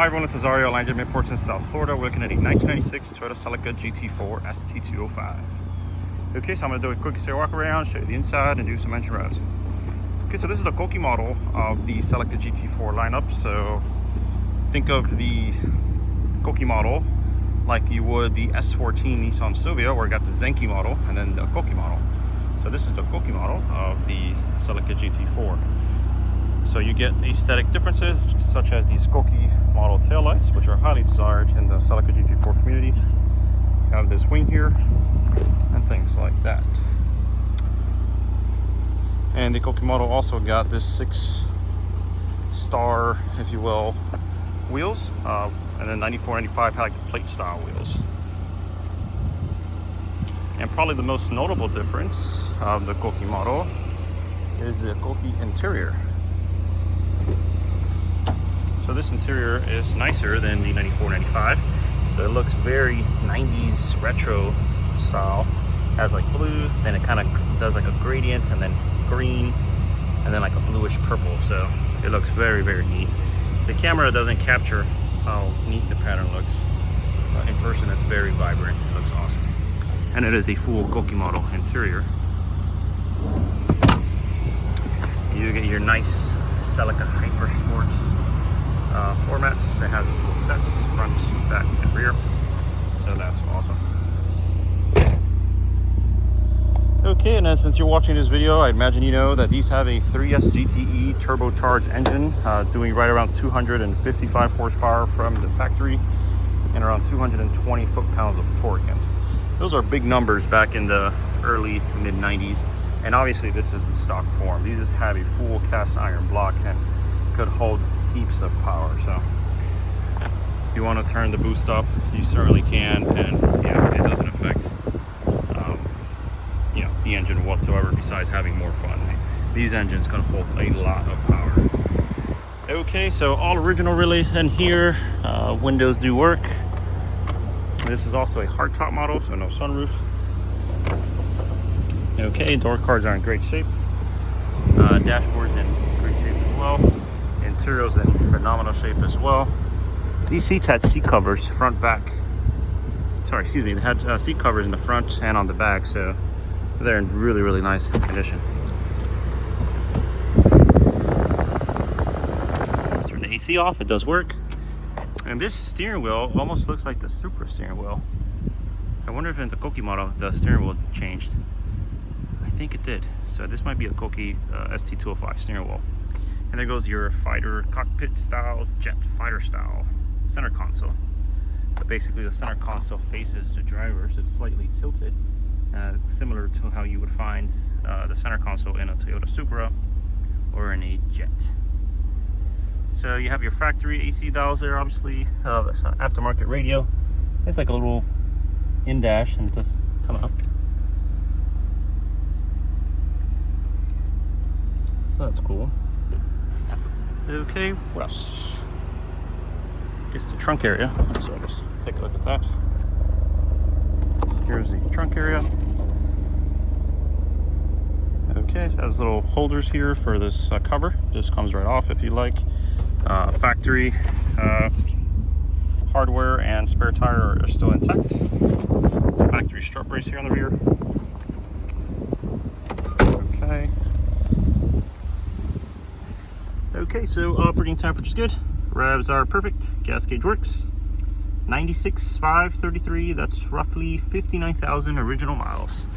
Hi everyone, it's Lion JDM Imports in South Florida. We're looking at a 1996 Toyota Celica GT-Four ST205. Okay, so I'm going to do a quick walk around, show you the inside, and do some engine revs. Okay, so this is the Koki model of the Celica GT-Four lineup. So think of the Koki model like you would the S14 Nissan Silvia, where you got the Zenki model and then the Koki model. So this is the Koki model of the Celica GT-Four. So you get aesthetic differences such as these Koki model taillights, which are highly desired in the Celica GT-Four community. You have this wing here and things like that. And the Koki model also got this 6-star, if you will, wheels, and then 94-95 had like the plate style wheels. And probably the most notable difference of the Koki model is the Koki interior. So this interior is nicer than the 94-95. So it looks very 90s retro style. Has like blue, then it kind of does like a gradient, and then green, and then like a bluish purple. So it looks very, very neat. The camera doesn't capture how neat the pattern looks. In person, it's very vibrant. It looks awesome. And it is a full Koki model interior. You get your nice Celica Hyper Sports formats. It has full sets, front, back, and rear. So that's awesome. Okay, and then since you're watching this video, I imagine you know that these have a 3S GTE turbocharged engine, doing right around 255 horsepower from the factory and around 220 foot-pounds of torque. And those are big numbers back in the early mid-90s. And obviously this is in stock form. These have a full cast iron block and could hold heaps of power. So if you want to turn the boost up, you certainly can, and yeah, it doesn't affect the engine whatsoever, besides having more fun. These engines can hold a lot of power. Okay, so all original really in here. Windows do work. This is also a hardtop model, so no sunroof. Okay, door cards are in great shape. Dashboard's in great shape as well. Interior's in phenomenal shape as well. These seats had seat covers front, back. Sorry, excuse me. They had seat covers in the front and on the back, so they're in really, really nice condition. Turn the AC off. It does work. And this steering wheel almost looks like the Supra steering wheel. I wonder if in the Koki model the steering wheel changed. I think it did. So this might be a Koki ST205 steering wheel. And there goes your fighter cockpit style, jet fighter style center console. But basically the center console faces the driver, so it's slightly tilted, similar to how you would find the center console in a Toyota Supra or in a Jet. So you have your factory AC dials there, obviously. Aftermarket radio. It's like a little in-dash, and it does come up. So that's cool. Okay, what else? It's the trunk area. So let's take a look at that. Here's the trunk area. Okay, so it has little holders here for this cover. This comes right off if you like. Factory hardware and spare tire are still intact. There's a factory strut brace here on the rear. Okay. Okay, so operating temperature's good. Revs are perfect. Gas gauge works. 96,533. That's roughly 59,000 original miles.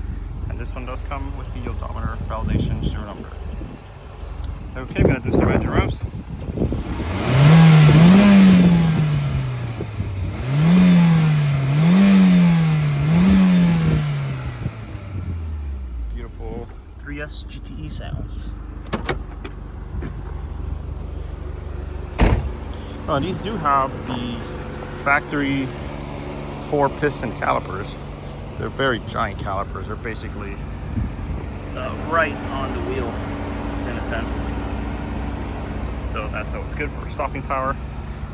And this one does come with the odometer validation serial number. Okay, I'm gonna do some engine revs. Beautiful 3S GTE sounds. These do have the factory 4-piston calipers. They're very giant calipers. They're basically right on the wheel in a sense. So that's always good for stopping power,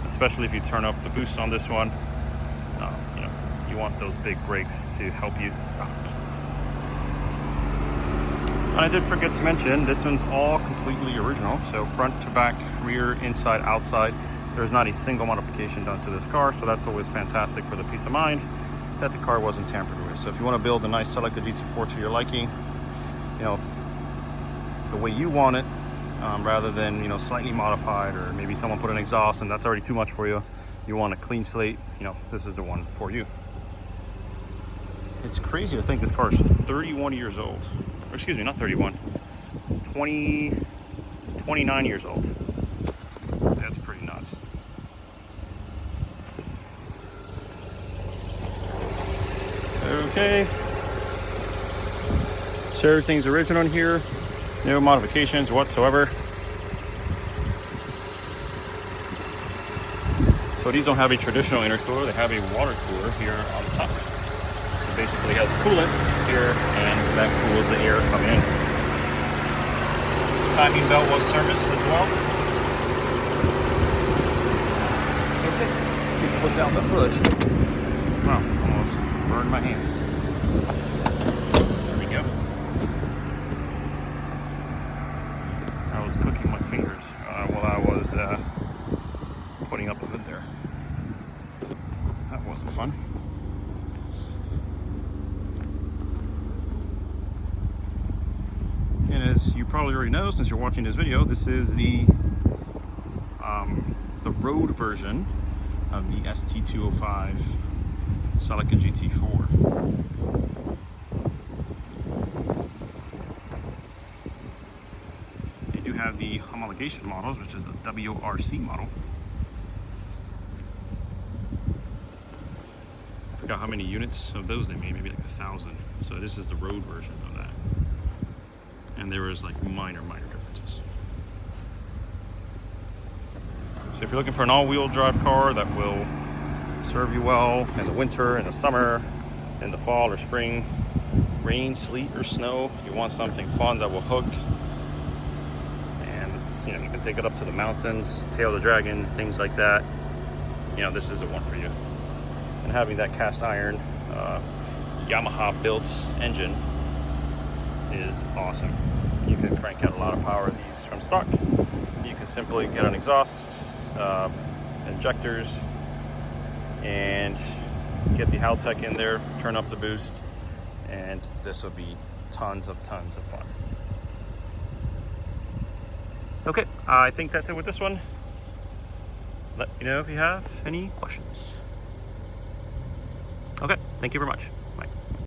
especially if you turn up the boost on this one. You want those big brakes to help you stop. And I did forget to mention, this one's all completely original. So front to back, rear, inside, outside, there's not a single modification done to this car, so that's always fantastic for the peace of mind that the car wasn't tampered with. So if you want to build a nice Celica GT-Four to your liking, you know, the way you want it, rather than, you know, slightly modified, or maybe someone put an exhaust and that's already too much for you, you want a clean slate, you know, this is the one for you. It's crazy to think this car is 31 years old. Or excuse me, not 31, 29 years old. That's pretty nuts. Okay. So everything's original in here. No modifications whatsoever. So these don't have a traditional intercooler, they have a water cooler here on the top. So basically has coolant here, and that cools the air coming in. Timing belt was serviced as well. Okay, put down the foot. Wow, almost burned my hands. There we go. I was cooking my fingers while I was putting up the hood there. That wasn't fun. And as you probably already know, since you're watching this video, this is the road version of the ST205 Celica GT-Four. They do have the homologation models, which is the WRC model. I forgot how many units of those they made, maybe like 1,000. So this is the road version of that. And there was like minor differences. So if you're looking for an all-wheel drive car that will serve you well in the winter, in the summer, in the fall or spring, rain, sleet, or snow, you want something fun that will hook, and it's, you know, you can take it up to the mountains, tail the dragon, things like that, you know, this is the one for you. And having that cast iron Yamaha built engine is awesome. You can crank out a lot of power of these from stock. You can simply get an exhaust, injectors, and get the Haltech in there, turn up the boost, and this will be tons of fun. Okay, I think that's it with this one. Let me know if you have any questions. Okay, thank you very much.